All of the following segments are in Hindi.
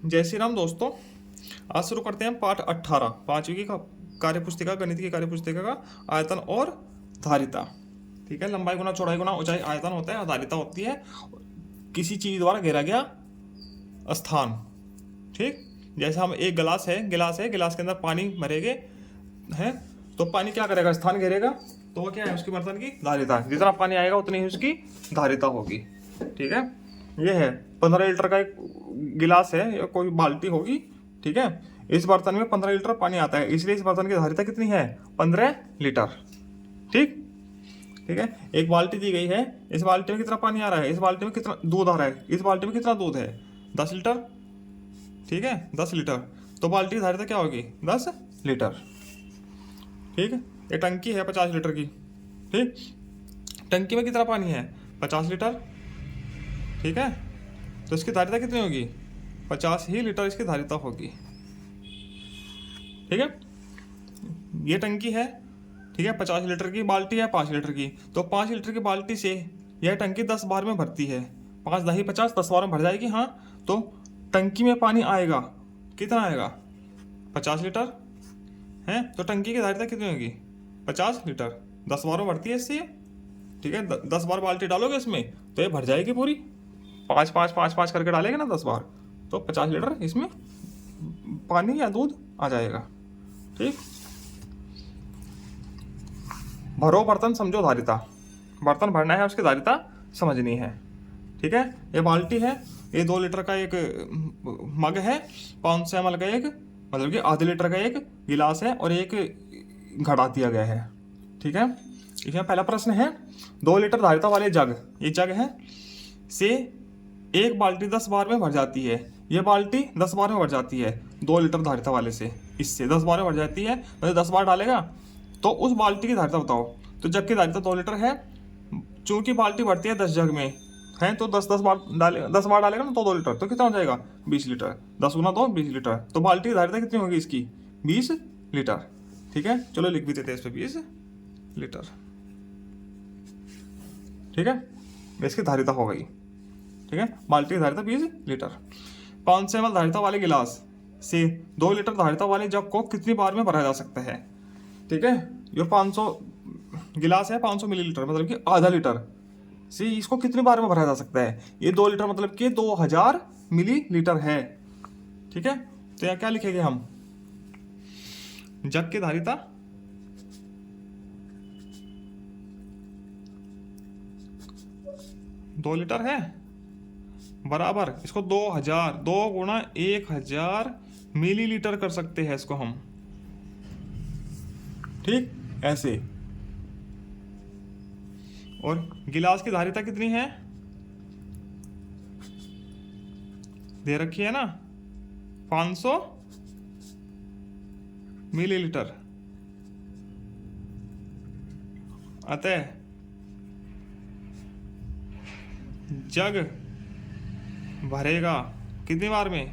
जय श्री राम दोस्तों। आज शुरू करते हैं पाठ 18 पांचवी की कार्य पुस्तिका गणित की कार्य पुस्तिका का आयतन और धारिता। ठीक है, लंबाई गुना चौड़ाई गुना ऊंचाई आयतन होता है और धारिता होती है किसी चीज द्वारा घेरा गया स्थान। ठीक, जैसे हम एक गिलास है गिलास के अंदर पानी भरेंगे हैं तो पानी क्या करेगा, स्थान घेरेगा, तो वो क्या है उसकी बर्तन की धारिता। जितना पानी आएगा उतनी ही उसकी धारिता होगी। ठीक है, ये है 15 लीटर का एक गिलास है या कोई बाल्टी होगी। ठीक है, इस बर्तन में 15 लीटर पानी आता है, इसलिए इस बर्तन की धारिता कितनी है, 15 लीटर। ठीक ठीक है, एक बाल्टी दी गई है, इस बाल्टी में कितना पानी आ रहा है, इस बाल्टी में कितना दूध आ रहा है, इस बाल्टी में कितना दूध है, 10 लीटर। ठीक है, 10 लीटर, तो बाल्टी की धारिता क्या होगी, 10 लीटर। ठीक है, ये टंकी है 50 लीटर की। ठीक, टंकी में कितना पानी है, 50 लीटर। ठीक है, तो इसकी धारिता कितनी होगी, 50 ही लीटर इसकी धारिता होगी। ठीक है, ये टंकी है, ठीक है, 50 लीटर की बाल्टी है 5 लीटर की, तो 5 लीटर की बाल्टी से यह टंकी 10 बार में भरती है। 5 दही 50, 10 बार में भर जाएगी। हाँ, तो टंकी में पानी आएगा, कितना आएगा, 50 लीटर है, तो टंकी की धारिता कितनी होगी, 50 लीटर। 10 बार में भरती है इससे। ठीक है, 10 बार बाल्टी डालोगे इसमें तो ये भर जाएगी पूरी। 5 5 5 5 करके डालेंगे ना 10 बार, तो 50 लीटर इसमें पानी या दूध आ जाएगा। ठीक, भरो बर्तन समझो धारिता, बर्तन भरना है उसकी धारिता समझनी है। ठीक है, ये बाल्टी है, ये 2 लीटर का एक मग है, 500 ml का एक, मतलब कि आधे लीटर का एक गिलास है और एक घड़ा दिया गया है। ठीक है, इसमें पहला प्रश्न है 2 लीटर धारिता वाले जग, ये जग है से एक बाल्टी 10 बार में भर जाती है। ये बाल्टी 10 बार में भर जाती है 2 लीटर धारिता वाले से, इससे 10 बार में भर जाती है, मतलब 10 बार डालेगा तो उस बाल्टी की धारिता बताओ। तो जग की धारिता 2 लीटर है, चूंकि बाल्टी भरती है 10 जग में है, तो 10 बार डालेगा ना तो 2 लीटर, तो कितना हो जाएगा, 20 लीटर। 10 गुना 2 20 लीटर, तो बाल्टी की धारिता कितनी होगी इसकी, 20 लीटर। ठीक है, चलो लिख भी देते हैं इस पर 20 लीटर। ठीक है, इसकी धारिता हो गई। ठीक है, बाल्टी की धारिता 20 लीटर। 500 ml धारिता वाले गिलास से 2 लीटर धारिता वाले जग को कितनी बार में भरा जा सकता है। ठीक है, ये 500 गिलास है, 500 मिलीलीटर मतलब कि आधा लीटर से इसको कितनी बार में भरा जा सकता है। ये 2 लीटर मतलब कि 2000 मिलीलीटर है। ठीक है, तो यहाँ क्या लिखेंगे हम, जग की धारिता दो लीटर है बराबर इसको 2000, 2 गुणा 1000 मिलीलीटर कर सकते हैं इसको हम। ठीक, ऐसे। और गिलास की धारिता कितनी है, दे रखी है ना, 500 मिलीलीटर। अतः जग भरेगा कितनी बार में,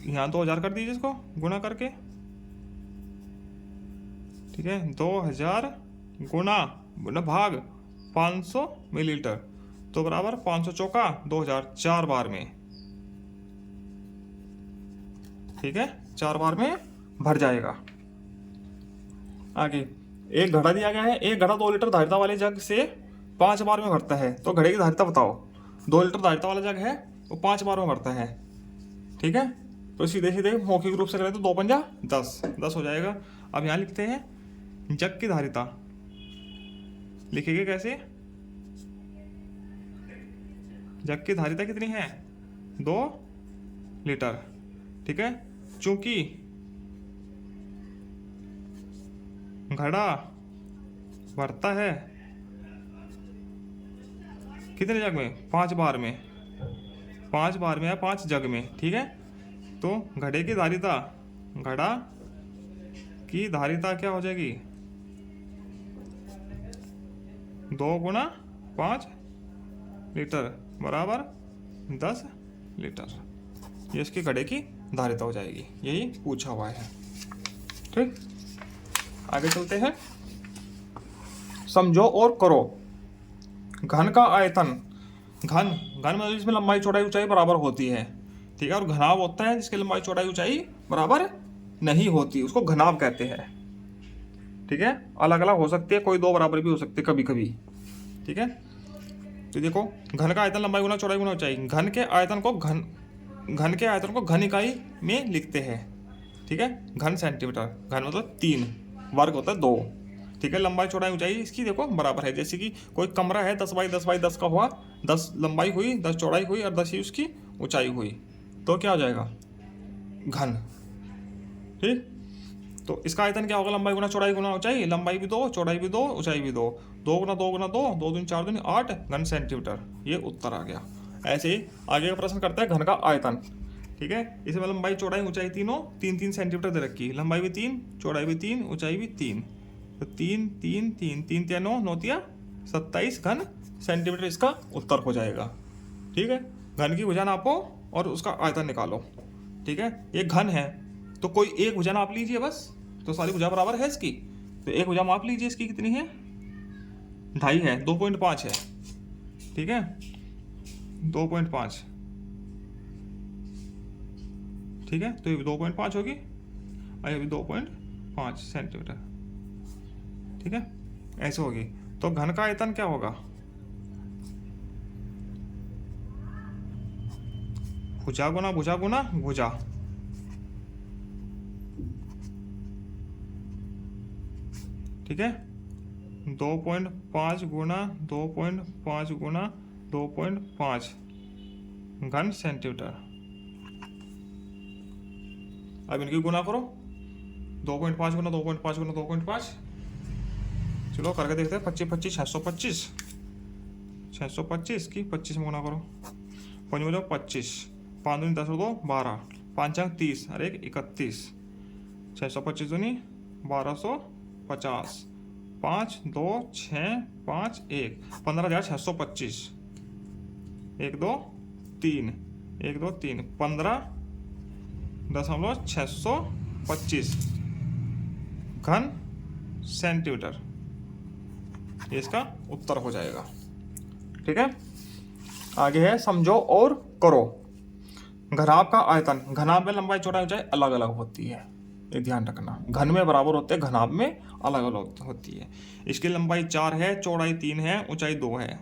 यहाँ 2000 कर दीजिए इसको गुणा करके। ठीक है, 2000 गुना भाग 500 मिलीलीटर, तो बराबर 500 चौका 2000, 4 बार में। ठीक है, 4 बार में भर जाएगा। आगे एक घड़ा दिया गया है, एक घड़ा 2 लीटर धारिता वाले जग से 5 बार में भरता है, तो घड़े की धारिता बताओ। 2 लीटर धारिता वाला जग है वो 5 बार में भरता है। ठीक है, तो सीधे सीधे मौखिक रूप से करें तो 2 पंजा 10 हो जाएगा। अब यहाँ लिखते हैं जग की धारिता, लिखेंगे कैसे, जग की धारिता कितनी है, 2 लीटर। ठीक है, चूंकि घड़ा भरता है कितने जग में, 5 बार में, 5 बार में है 5 जग में। ठीक है, तो घड़े की धारिता, घड़ा की धारिता क्या हो जाएगी, 2 गुणा 5 लीटर बराबर 10 लीटर। ये इसकी घड़े की धारिता हो जाएगी, यही पूछा हुआ है। ठीक, आगे चलते हैं। समझो और करो। घन का आयतन घन घन मतलब जिसमें लंबाई चौड़ाई ऊंचाई बराबर होती है, ठीक है। और घनाभ होता है जिसकी लंबाई चौड़ाई ऊंचाई बराबर नहीं होती, उसको घनाभ कहते हैं, ठीक है। अलग अलग हो सकती है, कोई दो बराबर भी हो सकते कभी कभी, ठीक है। तो देखो, घन का आयतन लंबाई गुना चौड़ाई गुना ऊंचाई, घन के आयतन को घन इकाई में लिखते हैं, ठीक है। घन सेंटीमीटर, घन मतलब 3, वर्ग होता है 2, ठीक है। लंबाई चौड़ाई ऊंचाई इसकी देखो बराबर है, जैसे कि कोई कमरा है 10 बाई 10 का हुआ, 10 लंबाई हुई, 10 चौड़ाई हुई और 10 ही उसकी ऊंचाई हुई, तो क्या हो जाएगा, घन, ठीक। तो इसका आयतन क्या होगा, लंबाई गुना चौड़ाई गुना ऊंचाई, लंबाई भी 2, चौड़ाई भी 2, ऊंचाई भी 2, 2 गुना 2 गुना 2, 2 दूनी 8 घन सेंटीमीटर, ये उत्तर आ गया। ऐसे ही आगे का प्रश्न करता है घन का आयतन, ठीक है। इसमें लंबाई चौड़ाई ऊंचाई तीनों 3-3 सेंटीमीटर दे रखी है, लंबाई भी 3, चौड़ाई भी 3, ऊंचाई भी 3, तो 3 3 3 3 3 9 9 तिया 27 घन सेंटीमीटर इसका उत्तर हो जाएगा, ठीक है। घन की भुजा नापो और उसका आयतन निकालो, ठीक है। ये घन है तो कोई एक भुजा नाप लीजिए बस, तो सारी भुजा बराबर है इसकी, तो एक भुजा माप लीजिए, इसकी कितनी है, 2.5 है, 2.5 है, ठीक है, 2.5, ठीक है। तो ये 2.5 होगी और ये भी 2.5 सेंटीमीटर, ठीक है, ऐसे होगी। तो घन का आयतन क्या होगा, भुजा गुना भुजा गुना भुजा, ठीक है। 2.5 गुना 2.5 गुना 2.5 घन सेंटीमीटर। अब इनकी गुना करो, 2.5 गुना 2.5 गुना 2.5, चलो करके देखते हैं, 25 25 625, 625 की 25 में गुना करो, 5 में 25, 5 दूनी 10 और 2 12, 5 30 और 1 31, 625 दूनी 1250, 5 2 6 5 1 15,625, 1 2 3 1 2 3 15.625 घन सेंटीमीटर, ये इसका उत्तर हो जाएगा, ठीक है। आगे है समझो और करो। घनाभ का आयतन, घनाभ में लंबाई चौड़ाई ऊंचाई अलग अलग होती है, ये ध्यान रखना, घन में बराबर होते हैं, घनाभ में अलग अलग होती है। इसकी लंबाई 4 है, चौड़ाई 3 है, ऊंचाई 2 है,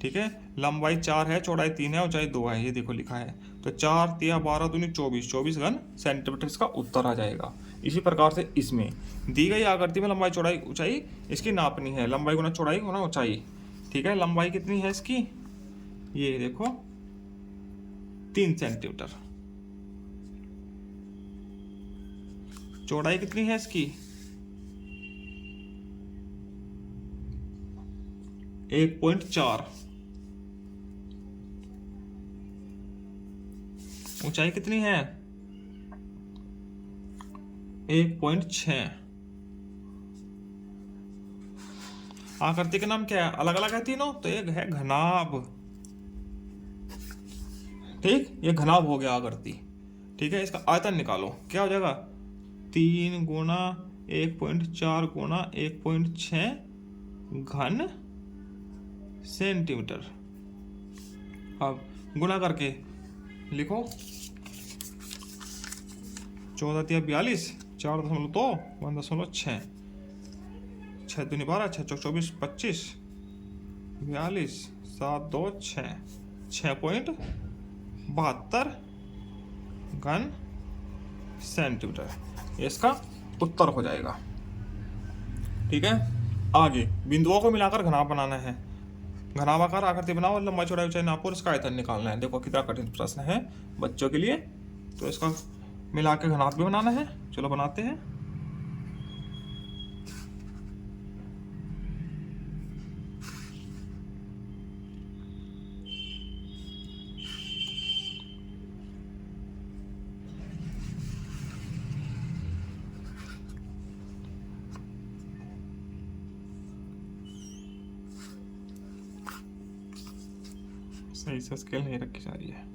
ठीक है। लंबाई 4 है, चौड़ाई 3 है, ऊंचाई 2 है, ये देखो लिखा है, तो 4 तिया 12 दूनी 24, 24 घन सेंटीमीटर इसका उत्तर आ जाएगा। इसी प्रकार से इसमें दी गई आकृति में लंबाई चौड़ाई ऊंचाई इसकी नापनी है, लंबाई गुना चौड़ाई गुना ऊंचाई, ठीक है। लंबाई कितनी है इसकी, ये देखो 3 सेंटीमीटर, चौड़ाई कितनी है इसकी 1.4, ऊंचाई कितनी है 1.6। आकृति का नाम क्या है, अलग अलग है तीनों, तो एक है घनाभ, ठीक, ये घनाभ हो गया आकृति, ठीक है। इसका आयतन निकालो, क्या हो जाएगा, 3 गुना 1.4 गुना 1.6 घन सेंटीमीटर। अब गुना करके लिखो, 14 तिया 42, 4.2 1.6, 6 दूनी 12, 6 चौक 24, 25, 42 7 2 6, 6.72 घन सेंटीमीटर, ये इसका उत्तर हो जाएगा, ठीक है। आगे बिंदुओं को मिलाकर घनाभ बनाना है, घनाभाकार आकृति बनाओ और लंबाई चौड़ाई ऊंचाई नापो और इसका आयतन निकालना है। देखो कितना कठिन प्रश्न है बच्चों के लिए, तो इसका मिला के घनाभ भी बनाना है, चलो बनाते हैं। सही से स्केल नहीं रखी जा रही है,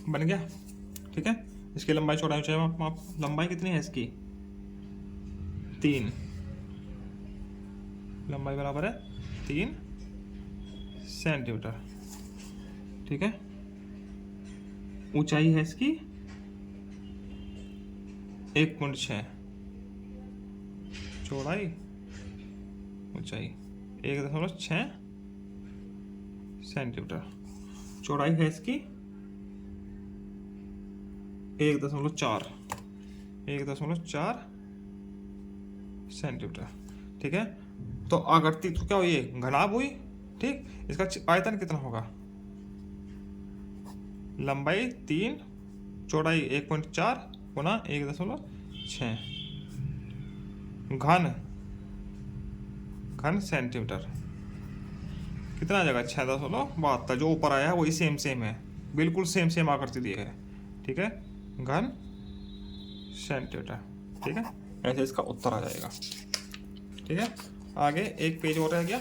बन गया। ठीक है, इसकी लंबाई चौड़ाई ऊंचाई माप, लंबाई कितनी है इसकी 3, लंबाई बराबर है 3 सेंटीमीटर। ठीक है, ऊंचाई है इसकी 1.6, चौड़ाई ऊंचाई 1.6 सेंटीमीटर, चौड़ाई है इसकी 1.4 सेंटीमीटर। ठीक है, तो आकृति तो क्या हुई, ये घनाभ हुई। ठीक, इसका आयतन कितना होगा, लंबाई 3, चौड़ाई 1.4 गुना 1.6, घन सेंटीमीटर कितना आ जाएगा 6.72। जो ऊपर आया है वही सेम है, बिल्कुल सेम आकृति दी है। ठीक है, घन सेंटीमीटर। ठीक है, ऐसे इसका उत्तर आ जाएगा। ठीक है, आगे एक पेज और रह गया,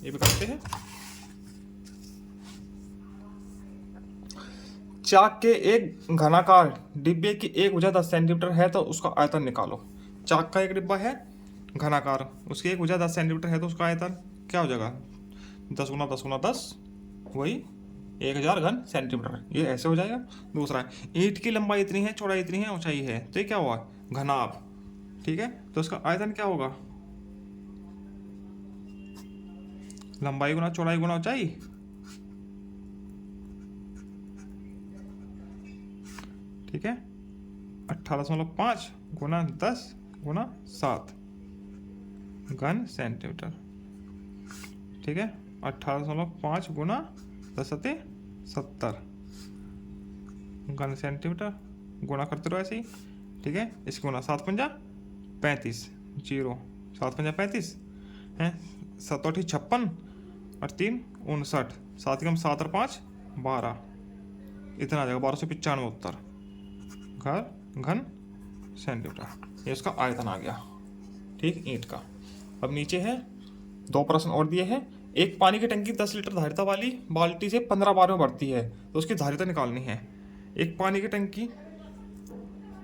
ये भी करते हैं। चाक के एक घनाकार डिब्बे की एक भुजा 10 सेंटीमीटर है तो उसका आयतन निकालो। चाक का एक डिब्बा है घनाकार, उसकी एक भुजा 10 सेंटीमीटर है तो उसका आयतन क्या हो जाएगा 10 गुना 10 गुना 10, वही 1000 घन सेंटीमीटर। ये ऐसे हो जाएगा। दूसरा है, ईंट की लंबाई इतनी है, चौड़ाई इतनी है, ऊंचाई है, तो ये क्या हुआ घनाभ। ठीक है, तो इसका आयतन क्या होगा, लंबाई गुना चौड़ाई गुना ऊंचाई। ठीक है, 18.5 गुना 10 गुना 7 घन सेंटीमीटर। ठीक है, 18.5 गुना 10 सते 70 घन सेंटीमीटर, गुणा करते रहो ऐसे ही। ठीक है, इसको गुना 7 पंजा 35, 0 7 पंजा 35 है, 7 8 56 और 3 59, 7 कम 7 और 5 12, इतना आ जाएगा 1295 उत्तर घन सेंटीमीटर। ये उसका आयतन आ गया। ठीक, ईंट का। अब नीचे है 2 प्रश्न और दिए हैं। एक पानी की टंकी 10 लीटर धारिता वाली बाल्टी से 15 बार में भरती है तो उसकी धारिता निकालनी है। एक पानी की टंकी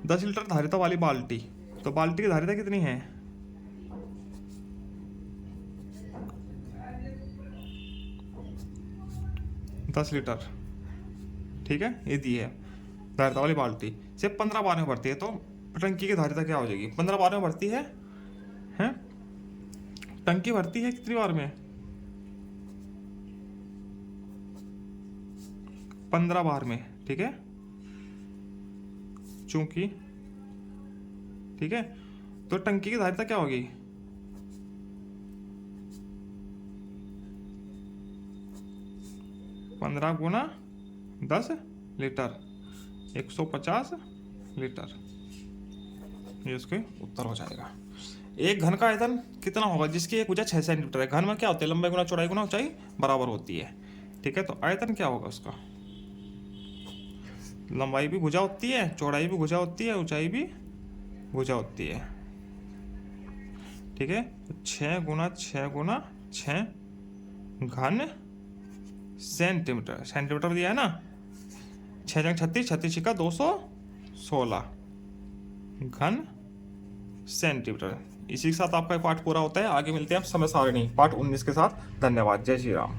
10 लीटर धारिता वाली बाल्टी, तो बाल्टी की धारिता कितनी है 10 लीटर। ठीक है, ये दी है धारिता वाली बाल्टी से 15 बार में भरती है तो टंकी की धारिता क्या हो जाएगी। 15 बार में भरती है, हैं? टंकी भरती है कितनी बार में 15 बार में। ठीक है, चूंकि ठीक है, तो टंकी की धारिता क्या होगी 15 गुना 10 लीटर 150 लीटर। ये उसके उत्तर हो जाएगा। एक घन का आयतन कितना होगा जिसकी एक भुजा 6 सेंटीमीटर है। घन में क्या होता है, लंबाई गुना चौड़ाई गुना ऊंचाई बराबर होती है। ठीक है, तो आयतन क्या होगा उसका, लंबाई भी भुजा होती है, चौड़ाई भी भुजा होती है, ऊंचाई भी भुजा होती है। ठीक है, तो 6 गुना 6 गुना 6 घन सेंटीमीटर। सेंटीमीटर दिया है ना, 6 जंग 36, 36 छिक्का 216 घन सेंटीमीटर। इसी के साथ आपका पाठ पूरा होता है। आगे मिलते हैं हम समय सारणी पाठ 19 के साथ। धन्यवाद। जय श्री राम।